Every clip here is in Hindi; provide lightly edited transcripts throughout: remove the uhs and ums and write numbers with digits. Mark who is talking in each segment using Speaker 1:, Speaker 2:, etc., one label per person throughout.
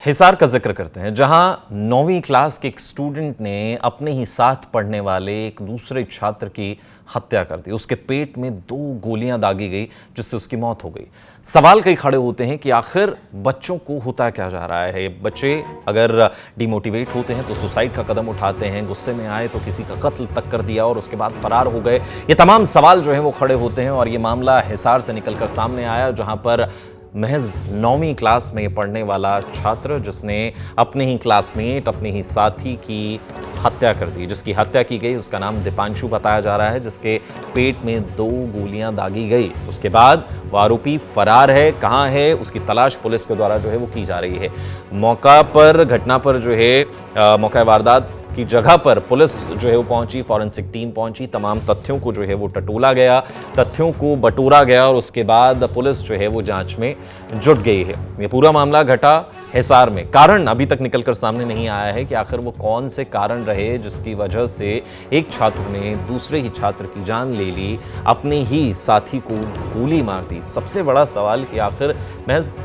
Speaker 1: हिसार का जिक्र करते हैं, जहां 9वीं क्लास के एक स्टूडेंट ने अपने ही साथ पढ़ने वाले एक दूसरे छात्र की हत्या कर दी। उसके पेट में 2 गोलियां दागी गई, जिससे उसकी मौत हो गई। सवाल कई खड़े होते हैं कि आखिर बच्चों को होता क्या जा रहा है। बच्चे अगर डिमोटिवेट होते हैं तो सुसाइड का कदम उठाते हैं, गुस्से में आए तो किसी का कत्ल तक कर दिया और उसके बाद फरार हो गए। ये तमाम सवाल जो हैं वो खड़े होते हैं और ये मामला हिसार से निकलकर सामने आया, जहां पर महज 9वीं क्लास में पढ़ने वाला छात्र, जिसने अपने ही क्लासमेट, अपने ही साथी की हत्या कर दी। जिसकी हत्या की गई उसका नाम दीपांशु बताया जा रहा है, जिसके पेट में 2 गोलियां दागी गई। उसके बाद वो आरोपी फरार है। कहां है उसकी तलाश पुलिस के द्वारा जो है वो की जा रही है। मौका पर, घटना पर जो है मौका वारदात की जगह पर पुलिस जो है वो पहुंची, फॉरेंसिक टीम पहुंची, तमाम तथ्यों को जो है वो टटोला गया, तथ्यों को बटोरा गया और उसके बाद पुलिस जो है वो जांच में जुट गई है। ये पूरा मामला घटा हिसार में। कारण अभी तक निकलकर सामने नहीं आया है कि आखिर वो कौन से कारण रहे जिसकी वजह से एक छात्र ने दूसरे ही छात्र की जान ले ली, अपने ही साथी को गोली मार दी। सबसे बड़ा सवाल कि आखिर महज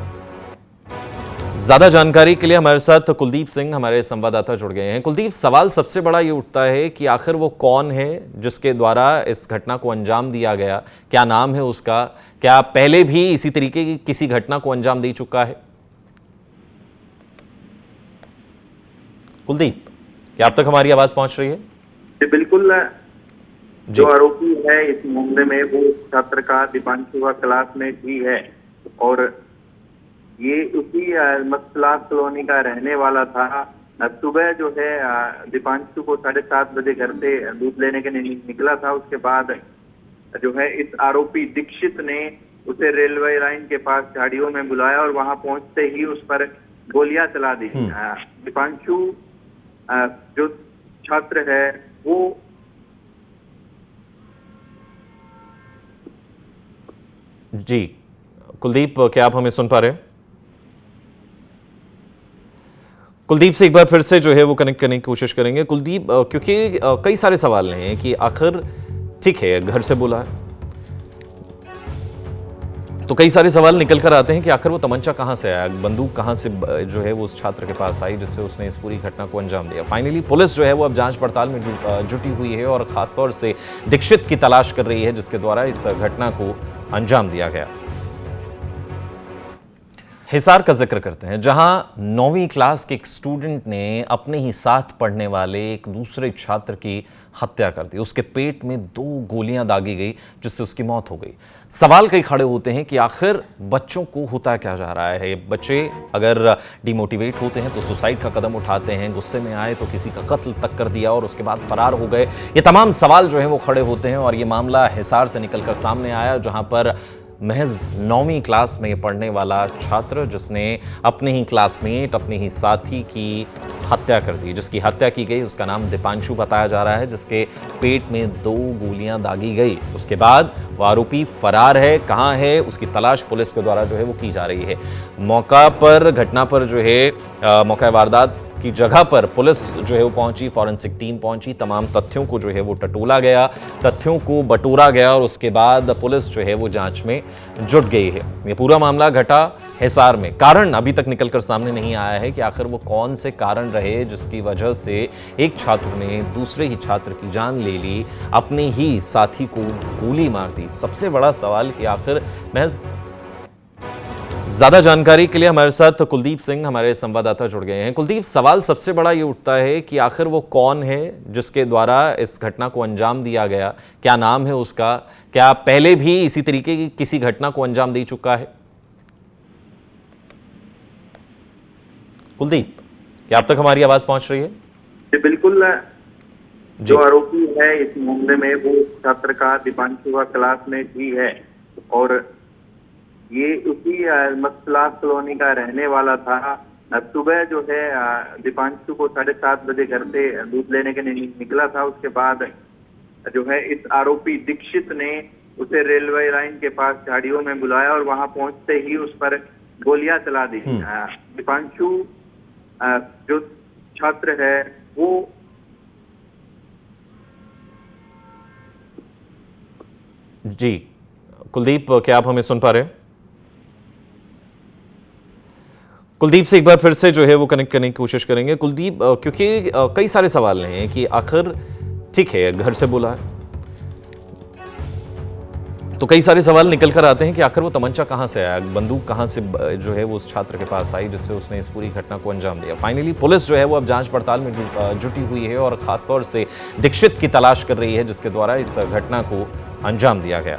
Speaker 1: ज्यादा जानकारी के लिए हमारे साथ कुलदीप सिंह, हमारे संवाददाता, जुड़ गए हैं। कुलदीप, सवाल सबसे बड़ा ये उठता है कि आखिर वो कौन है जिसके द्वारा इस घटना को अंजाम दिया गया? क्या नाम है उसका? क्या पहले भी इसी तरीके की किसी घटना को अंजाम दे चुका है? कुलदीप, क्या अब तक हमारी आवाज पहुंच रही है?
Speaker 2: जी बिल्कुल। जो आरोपी है इस मामले में वो छात्र का दीपांशु का क्लासमेट ही है और ये उसी मस्कुलास कॉलोनी का रहने वाला था। सुबह जो है दीपांशु को 7:30 बजे घर से दूध लेने के लिए निकला था। उसके बाद जो है इस आरोपी दीक्षित ने उसे रेलवे लाइन के पास झाड़ियों में बुलाया और वहां पहुंचते ही उस पर गोलियां चला दी। दीपांशु जो छात्र है वो
Speaker 1: जी कुलदीप, क्या आप हमें सुन पा रहे हैं? कुलदीप से एक बार फिर से जो है वो कनेक्ट करने की कोशिश करेंगे। कुलदीप, क्योंकि कई सारे सवाल हैं कि आखिर ठीक है घर से बोला है तो कई सारे सवाल निकल कर आते हैं कि आखिर वो तमंचा कहां से आया, बंदूक कहां से जो है वो उस छात्र के पास आई जिससे उसने इस पूरी घटना को अंजाम दिया। फाइनली पुलिस जो है वो अब जांच पड़ताल में जुटी हुई है और खासतौर से दीक्षित की तलाश कर रही है जिसके द्वारा इस घटना को अंजाम दिया गया। हिसार का जिक्र करते हैं, जहां 9वीं क्लास के एक स्टूडेंट ने अपने ही साथ पढ़ने वाले एक दूसरे छात्र की हत्या कर दी। उसके पेट में 2 गोलियां दागी गई, जिससे उसकी मौत हो गई। सवाल कई खड़े होते हैं कि आखिर बच्चों को होता क्या जा रहा है। बच्चे अगर डिमोटिवेट होते हैं तो सुसाइड का कदम उठाते हैं, गुस्से में आए तो किसी का कत्ल तक कर दिया और उसके बाद फरार हो गए। ये तमाम सवाल जो हैं वो खड़े होते हैं और ये मामला हिसार से निकलकर सामने आया, जहां पर महज 9वीं क्लास में पढ़ने वाला छात्र, जिसने अपने ही क्लासमेट, अपने ही साथी की हत्या कर दी। जिसकी हत्या की गई उसका नाम दीपांशु बताया जा रहा है, जिसके पेट में 2 गोलियां दागी गई। उसके बाद वो आरोपी फरार है। कहां है उसकी तलाश पुलिस के द्वारा जो है वो की जा रही है। मौका पर, घटना पर जो है मौका वारदात की जगह पर पुलिस जो है वो पहुंची, फॉरेंसिक टीम पहुंची, तमाम तथ्यों को जो है वो टटोला गया, तथ्यों को बटोरा गया और उसके बाद पुलिस जो है वो जांच में जुट गई है। ये पूरा मामला घटा हिसार में। कारण अभी तक निकलकर सामने नहीं आया है कि आखिर वो कौन से कारण रहे जिसकी वजह से एक छात्र ने दूसरे ही छात्र की जान ले ली, अपने ही साथी को गोली मार दी। सबसे बड़ा सवाल कि आखिर महज ज्यादा जानकारी के लिए हमारे साथ कुलदीप सिंह, हमारे संवाददाता, जुड़ गए हैं। कुलदीप, सवाल सबसे बड़ा ये उठता है कि आखिर वो कौन है जिसके द्वारा इस घटना को अंजाम दिया गया? क्या नाम है उसका? क्या पहले भी इसी तरीके की किसी घटना को अंजाम दे चुका है? कुलदीप, क्या अब तक हमारी आवाज पहुंच रही है?
Speaker 2: जी बिल्कुल। जो आरोपी है इस मामले में वो छात्र का दीपांशु का क्लासमेट ही है और ये उसी मस्कुलास कॉलोनी का रहने वाला था। सुबह जो है दीपांशु को 7:30 बजे घर से दूध लेने के लिए निकला था। उसके बाद जो है इस आरोपी दीक्षित ने उसे रेलवे लाइन के पास झाड़ियों में बुलाया और वहां पहुंचते ही उस पर गोलियां चला दी। दीपांशु जो छात्र है वो
Speaker 1: जी कुलदीप, क्या आप हमें सुन पा रहे हैं? कुलदीप से एक बार फिर से जो है वो कनेक्ट करने की कोशिश करेंगे। कुलदीप, क्योंकि कई सारे सवाल हैं कि आखिर ठीक है घर से बोला है, तो कई सारे सवाल निकल कर आते हैं कि आखिर वो तमंचा कहां से आया, बंदूक कहां से जो है वो उस छात्र के पास आई जिससे उसने इस पूरी घटना को अंजाम दिया। फाइनली पुलिस जो है वो अब जांच पड़ताल में जुटी हुई है और खासतौर से दीक्षित की तलाश कर रही है जिसके द्वारा इस घटना को अंजाम दिया गया।